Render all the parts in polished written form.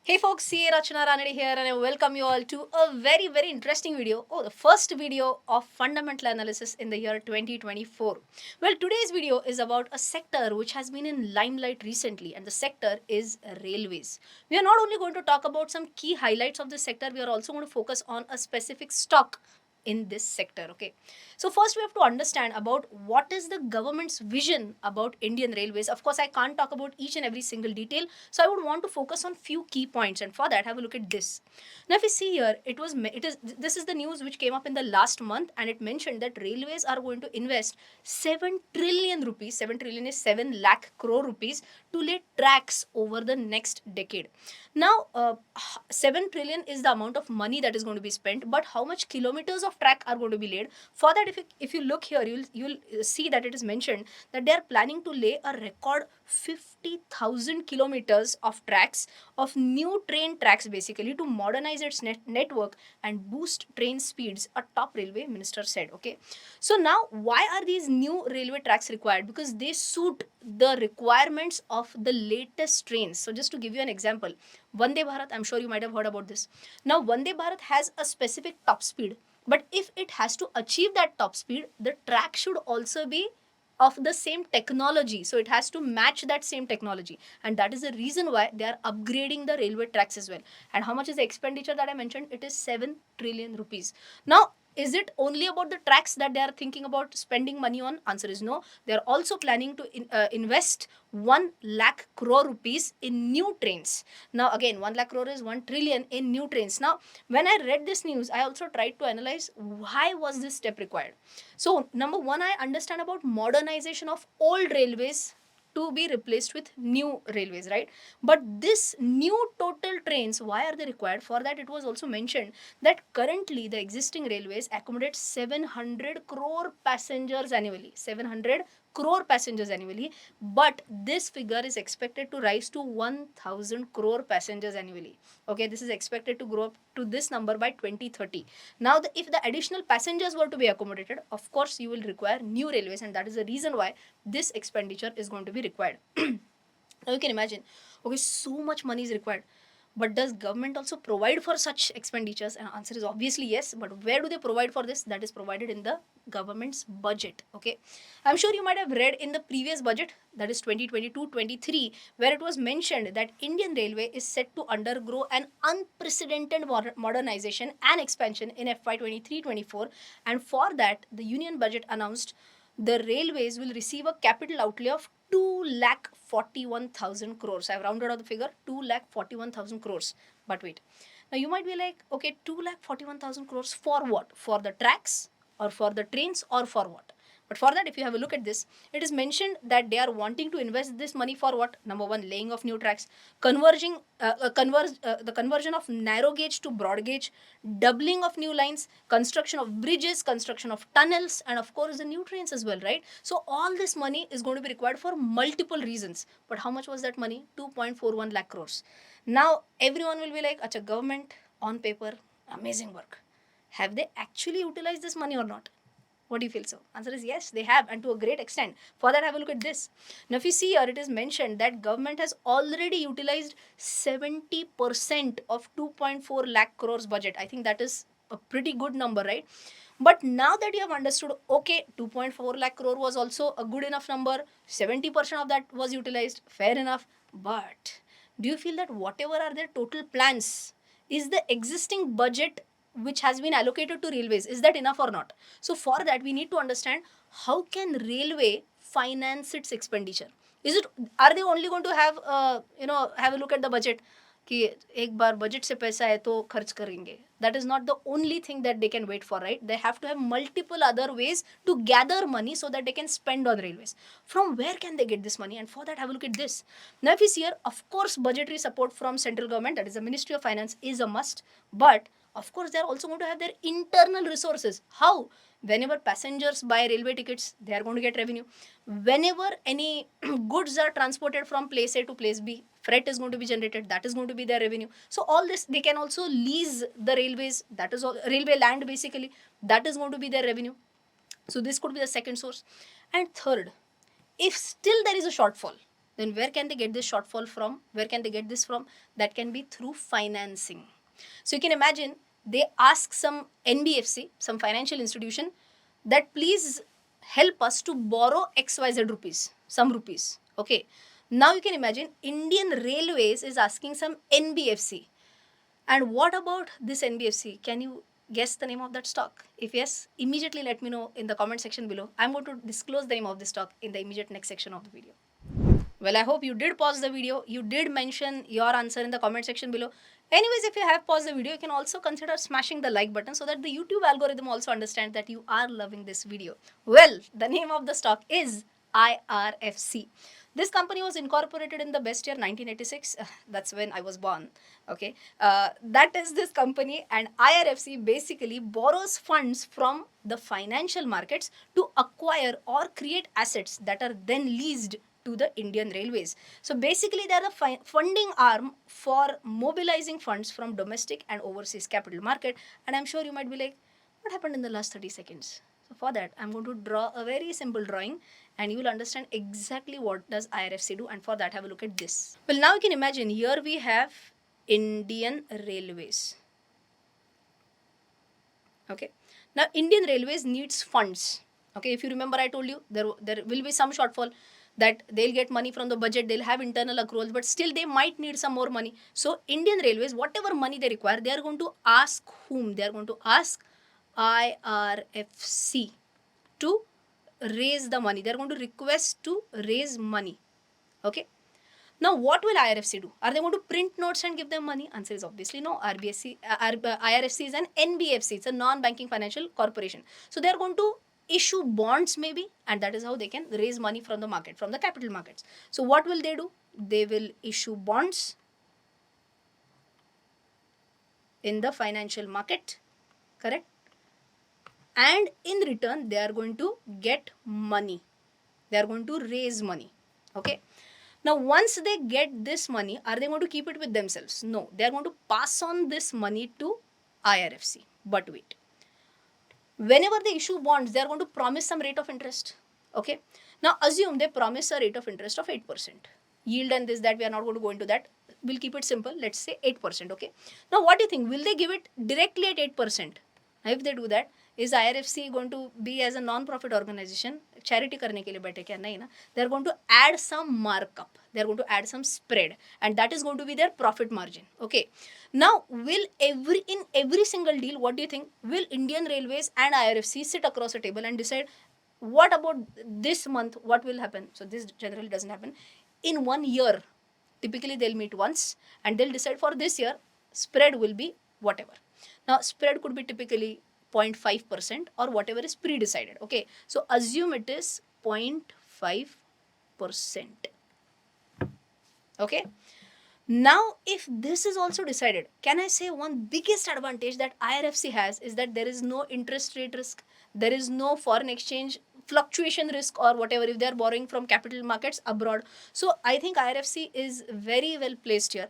Hey folks, CA Rachana Ranade here and I welcome you all to a very interesting video. Oh, the first video of fundamental analysis in the year 2024. Well, today's video is about a sector which has been in limelight recently, and the sector is railways. We are not only going to talk about some key highlights of this sector, we are also going to focus on a specific stock in this sector. Okay, so first we have to understand about what is the government's vision about Indian railways. Of course, I can't talk about each and every single detail, so I would want to focus on few key points, and for that have a look at this. Now if you see here, this is the news which came up in the last month, and it mentioned that railways are going to invest 7 trillion rupees. 7 trillion is 7 lakh crore rupees to lay tracks over the next decade. Now 7 trillion is the amount of money that is going to be spent, but how much kilometers of track are going to be laid? For that, if you look here, you'll see that it is mentioned that they are planning to lay a record 50,000 kilometers of tracks, of new train tracks, basically to modernize its network and boost train speeds, a top railway minister said. Okay, so now why are these new railway tracks required? Because they suit the requirements of the latest trains. So just to give you an example, Vande Bharat, I'm sure you might have heard about this. Now Vande Bharat has a specific top speed, but if it has to achieve that top speed, the track should also be of the same technology. So it has to match that same technology. And that is the reason why they are upgrading the railway tracks as well. And how much is the expenditure that I mentioned? It is 7 trillion rupees. Now, is it only about the tracks that they are thinking about spending money on? Answer is no. They are also planning to invest 1 lakh crore rupees in new trains. Now again, 1 lakh crore is 1 trillion in new trains. Now when I read this news, I also tried to analyze why was this step required. So number one, I understand about modernization of old railways to be replaced with new railways, right? But this new total trains, why are they required? For that, it was also mentioned that currently the existing railways accommodate 700 crore passengers annually. 700 crore passengers annually, but this figure is expected to rise to 1000 crore passengers annually. Okay, this is expected to grow up to this number by 2030. Now if the additional passengers were to be accommodated, of course you will require new railways, and that is the reason why this expenditure is going to be required. Now you can imagine, okay, so much money is required, but does government also provide for such expenditures? And answer is obviously yes. But where do they provide for this? That is provided in the government's budget. Okay, I'm sure you might have read in the previous budget, that is 2022-23, where it was mentioned that Indian Railway is set to undergo an unprecedented modernization and expansion in FY 23-24, and for that the union budget announced the railways will receive a capital outlay of 2,41,000 crores. I've rounded out the figure, 2,41,000 crores. But wait, now you might be like, okay, 2,41,000 crores for what? For the tracks, or for the trains, or for what? But for that, if you have a look at this, it is mentioned that they are wanting to invest this money for what? Number one, laying of new tracks, the conversion of narrow gauge to broad gauge, doubling of new lines, construction of bridges, construction of tunnels, and of course the new trains as well, right? So all this money is going to be required for multiple reasons. But how much was that money? 2.41 lakh crores. Now everyone will be like, acha, government on paper, amazing work. Have they actually utilized this money or not? What do you feel? So answer is yes, they have, and to a great extent. For that, have a look at this. Now if you see here, it is mentioned that government has already utilized 70% of 2.4 lakh crores budget. I think that is a pretty good number, right? But now that you have understood, okay, 2.4 lakh crore was also a good enough number, 70% of that was utilized, fair enough. But do you feel that whatever are their total plans, is the existing budget which has been allocated to railways, is that enough or not? So for that, we need to understand how can railway finance its expenditure. Is it, are they only going to have have a look at the budget कि एक बार budget से पैसा है तो खर्च करेंगे? That is not the only thing that they can wait for, right? They have to have multiple other ways to gather money so that they can spend on railways. From where can they get this money? And for that, have a look at this. Now if you see here, of course budgetary support from central government, that is the Ministry of Finance, is a must. But of course they are also going to have their internal resources. How? Whenever passengers buy railway tickets, they are going to get revenue. Whenever any goods are transported from place A to place B, freight is going to be generated, that is going to be their revenue. So all this, they can also lease the railways, that is all railway land basically, that is going to be their revenue. So this could be the second source. And third, if still there is a shortfall, then where can they get this shortfall from? Where can they get this from? That can be through financing. So you can imagine they ask some NBFC, some financial institution, that please help us to borrow XYZ rupees, some rupees. Okay. Now you can imagine Indian Railways is asking some NBFC. And what about this NBFC? Can you guess the name of that stock? If yes, immediately let me know in the comment section below. I'm going to disclose the name of the stock in the immediate next section of the video. Well, I hope you did pause the video. You did mention your answer in the comment section below. Anyways, if you have paused the video, you can also consider smashing the like button so that the YouTube algorithm also understands that you are loving this video. Well, the name of the stock is IRFC. This company was incorporated in the best year 1986. That's when I was born. Okay, that is this company, and IRFC basically borrows funds from the financial markets to acquire or create assets that are then leased to the Indian Railways. So basically, they are the funding arm for mobilizing funds from domestic and overseas capital market. And I'm sure you might be like, what happened in the last 30 seconds? So for that, I'm going to draw a very simple drawing and you will understand exactly what does IRFC do. And for that, have a look at this. Well, now you can imagine here we have Indian Railways. Okay. Now, Indian Railways needs funds. Okay. If you remember, I told you there will be some shortfall, that they'll get money from the budget, they'll have internal accruals, but still they might need some more money. So Indian Railways, whatever money they require, they are going to ask whom? They are going to ask IRFC to raise the money. They are going to request to raise money. Okay. Now, what will IRFC do? Are they going to print notes and give them money? Answer is obviously no. IRFC is an NBFC. It's a non-banking financial corporation. So they are going to issue bonds maybe, and that is how they can raise money from the market, from the capital markets. So what will they do? They will issue bonds in the financial market, correct? And in return, they are going to get money. They are going to raise money. Okay. Now, once they get this money, are they going to keep it with themselves? No, they are going to pass on this money to IRFC. But wait, whenever they issue bonds, they are going to promise some rate of interest. Okay. Now, assume they promise a rate of interest of 8%. Yield and this, that, we are not going to go into that. We'll keep it simple. Let's say 8%. Okay. Now, what do you think? Will they give it directly at 8%? If they do that, is IRFC going to be as a non-profit organization? Charity करने के लिए बैठे क्या? नहीं ना. They are going to add some markup. They are going to add some spread, and that is going to be their profit margin. Okay. Now, will in every single deal, what do you think? Will Indian Railways and IRFC sit across a table and decide what about this month? What will happen? So this generally doesn't happen. In 1 year, typically they'll meet once and they'll decide for this year spread will be whatever. Now, spread could be typically 0.5% or whatever is pre-decided. Okay. So, assume it is 0.5%. Okay. Now, if this is also decided, can I say one biggest advantage that IRFC has is that there is no interest rate risk. There is no foreign exchange fluctuation risk or whatever if they are borrowing from capital markets abroad. So, I think IRFC is very well placed here.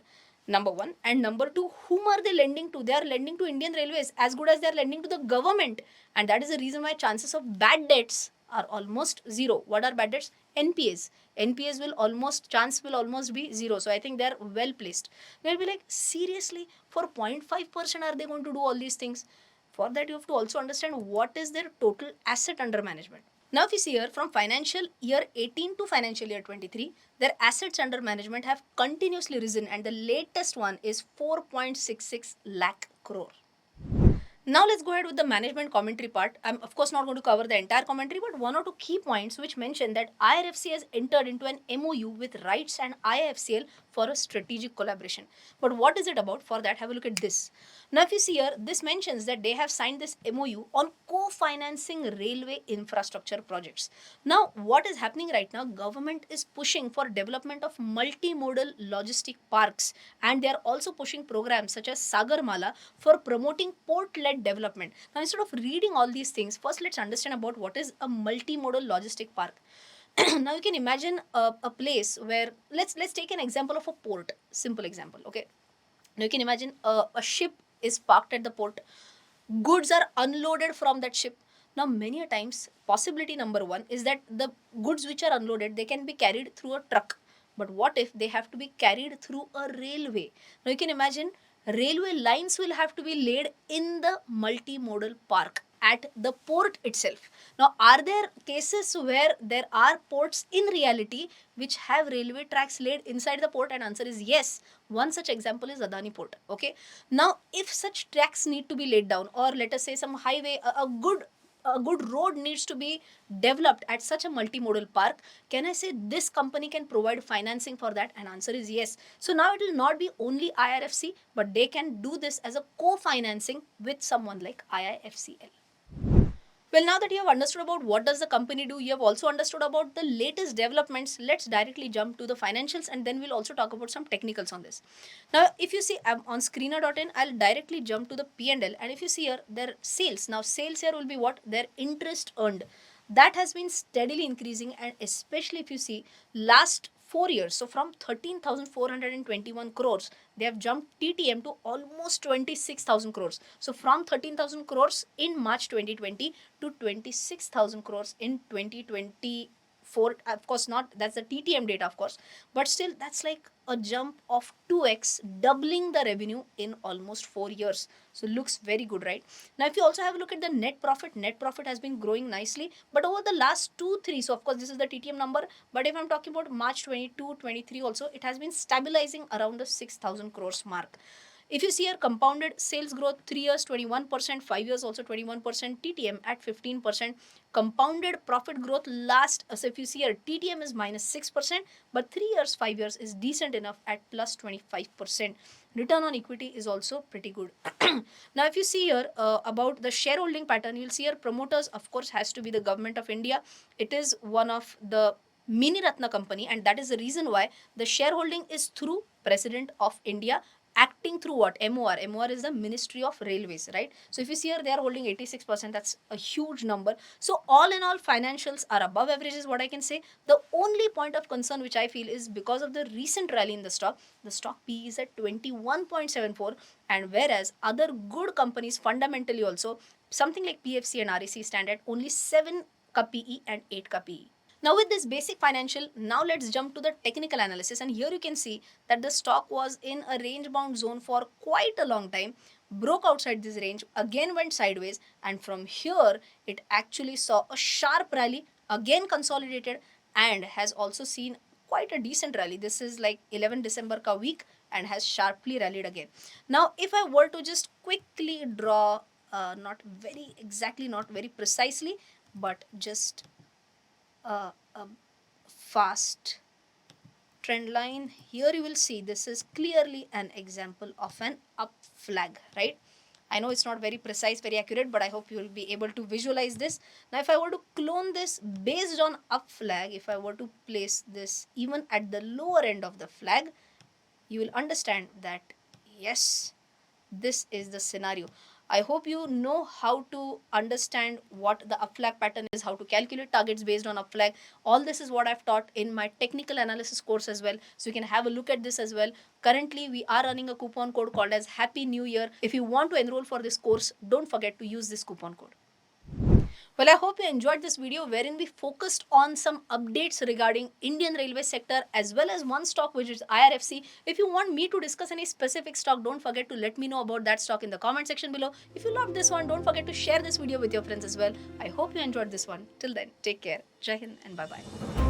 Number one. And number two, whom are they lending to? They are lending to Indian Railways as good as they are lending to the government. And that is the reason why chances of bad debts are almost zero. What are bad debts? NPAs. NPAs chance will almost be zero. So I think they are well placed. They'll be like, seriously, for 0.5% are they going to do all these things? For that, you have to also understand what is their total asset under management. Now, if you see here, from financial year 18 to financial year 23, their assets under management have continuously risen, and the latest one is 4.66 lakh crore. Now let's go ahead with the management commentary part. I'm of course not going to cover the entire commentary, but one or two key points which mention that IRFC has entered into an MOU with RITES and IFCL for a strategic collaboration. But what is it about? For that, have a look at this. Now, if you see here, this mentions that they have signed this MOU on co-financing railway infrastructure projects. Now, what is happening right now? Government is pushing for development of multimodal logistic parks, and they are also pushing programs such as Sagarmala for promoting port-led development. Now, instead of reading all these things, first let's understand about what is a multimodal logistic park. Now you can imagine a place where let's take an example of a port. Simple example. Okay. Now you can imagine a ship is parked at the port. Goods are unloaded from that ship. Now many a times, possibility number one is that the goods which are unloaded, they can be carried through a truck. But what if they have to be carried through a railway? Now you can imagine railway lines will have to be laid in the multimodal park at the port itself. Now, are there cases where there are ports in reality which have railway tracks laid inside the port? And answer is yes. One such example is Adani Port. Okay. Now, if such tracks need to be laid down, or let us say some highway, a good road needs to be developed at such a multimodal park, can I say this company can provide financing for that? And answer is yes. So now it will not be only IRFC, but they can do this as a co-financing with someone like IIFCL. Well, now that you have understood about what does the company do, you have also understood about the latest developments. Let's directly jump to the financials, and then we'll also talk about some technicals on this. Now, if you see, I'm on screener.in, I'll directly jump to the P&L, and if you see here, their sales. Now, sales here will be what? Their interest earned. That has been steadily increasing, and especially if you see last 4 years, so from 13,421 crores, they have jumped TTM to almost 26,000 crores. So from 13,000 crores in March 2020 to 26,000 crores in 2024. Of course, not that's the TTM data, of course, but still that's like a jump of 2x, doubling the revenue in almost 4 years. So looks very good, right? Now, if you also have a look at the net profit has been growing nicely, but over the last 2 3, so of course this is the TTM number, but if I'm talking about March 22 23 also, it has been stabilizing around the 6,000 crores mark. If you see here, compounded sales growth 3 years 21%, 5 years also 21%, TTM at 15%. Compounded profit growth last, so if you see here, TTM is minus 6%, but 3 years, 5 years is decent enough at plus 25%. Return on equity is also pretty good. Now, if you see here about the shareholding pattern, you'll see here promoters, of course, has to be the government of India. It is one of the mini Ratna company, and that is the reason why the shareholding is through President of India, acting through what? MOR. MOR is the Ministry of Railways, right? So if you see here, they are holding 86%. That's a huge number. So all in all, financials are above average is what I can say. The only point of concern which I feel is because of the recent rally in the stock PE is at 21.74, and whereas other good companies fundamentally also, something like PFC and REC stand at only 7 ka PE and 8 ka PE. Now with this basic financial, now let's jump to the technical analysis, and here you can see that the stock was in a range bound zone for quite a long time, broke outside this range, again went sideways, and from here it actually saw a sharp rally, again consolidated, and has also seen quite a decent rally. This is like 11 December ka week and has sharply rallied again. Now if I were to just quickly draw, not very exactly, not very precisely, but just a fast trend line, here you will see this is clearly an example of an up flag, right? I know it's not very precise, very accurate, but I hope you will be able to visualize this. Now if I were to clone this based on up flag, if I were to place this even at the lower end of the flag, you will understand that yes, this is the scenario. I hope you know how to understand what the up flag pattern is, how to calculate targets based on up flag. All this is what I've taught in my technical analysis course as well. So you can have a look at this as well. Currently, we are running a coupon code called as Happy New Year. If you want to enroll for this course, don't forget to use this coupon code. Well, I hope you enjoyed this video wherein we focused on some updates regarding Indian railway sector as well as one stock which is IRFC. If you want me to discuss any specific stock, don't forget to let me know about that stock in the comment section below. If you loved this one, don't forget to share this video with your friends as well. I hope you enjoyed this one. Till then, take care. Jai Hind and bye-bye.